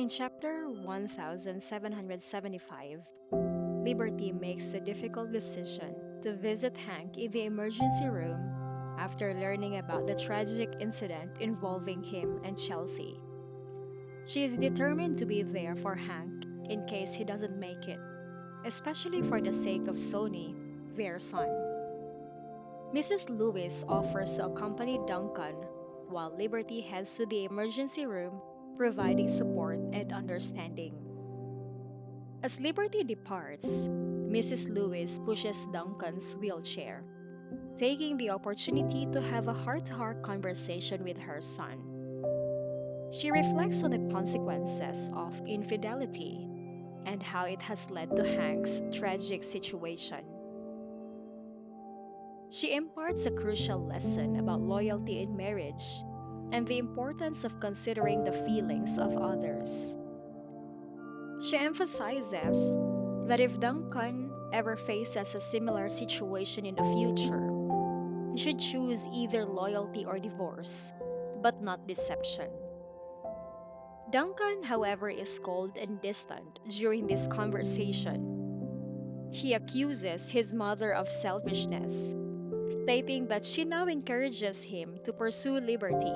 In chapter 1775, Liberty makes the difficult decision to visit Hank in the emergency room after learning about the tragic incident involving him and Chelsea. She is determined to be there for Hank in case he doesn't make it, especially for the sake of Sonny, their son. Mrs. Lewis offers to accompany Duncan while Liberty heads to the emergency room, providing support and understanding. As Liberty departs, Mrs. Lewis pushes Duncan's wheelchair, taking the opportunity to have a heart to heart conversation with her son. She reflects on the consequences of infidelity and how it has led to Hank's tragic situation. She imparts a crucial lesson about loyalty in marriage and the importance of considering the feelings of others. She emphasizes that if Duncan ever faces a similar situation in the future, he should choose either loyalty or divorce, but not deception. Duncan, however, is cold and distant during this conversation. He accuses his mother of selfishness, stating that she now encourages him to pursue liberty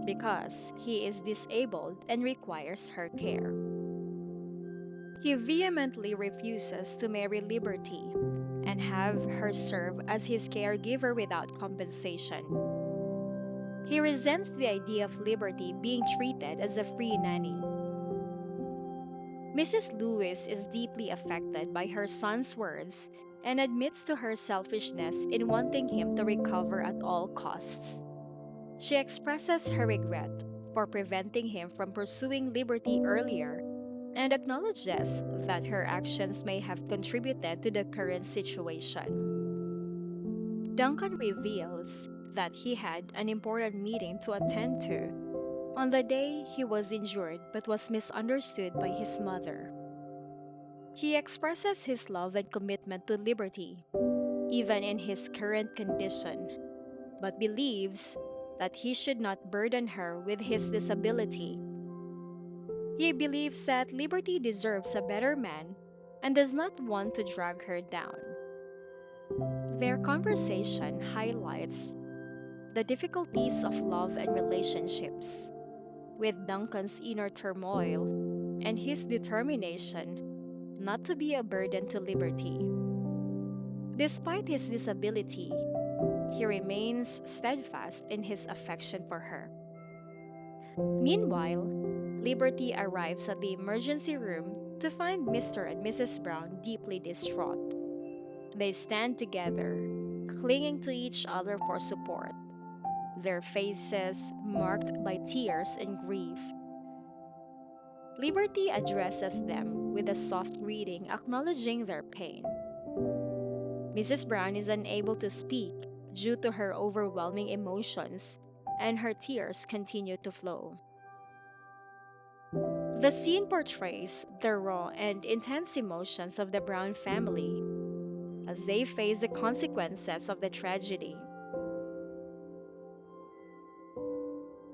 because he is disabled and requires her care. He vehemently refuses to marry Liberty and have her serve as his caregiver without compensation. He resents the idea of Liberty being treated as a free nanny. Mrs. Lewis is deeply affected by her son's words and admits to her selfishness in wanting him to recover at all costs. She expresses her regret for preventing him from pursuing liberty earlier and acknowledges that her actions may have contributed to the current situation. Duncan reveals that he had an important meeting to attend to on the day he was injured but was misunderstood by his mother. He expresses his love and commitment to liberty, even in his current condition, but believes that he should not burden her with his disability. He believes that Liberty deserves a better man and does not want to drag her down. Their conversation highlights the difficulties of love and relationships, with Duncan's inner turmoil and his determination not to be a burden to Liberty. Despite his disability, he remains steadfast in his affection for her. Meanwhile, Liberty arrives at the emergency room to find Mr. and Mrs. Brown deeply distraught. They stand together, clinging to each other for support, their faces marked by tears and grief. Liberty addresses them with a soft greeting acknowledging their pain. Mrs. Brown is unable to speak due to her overwhelming emotions, and her tears continue to flow. The scene portrays the raw and intense emotions of the Brown family as they face the consequences of the tragedy.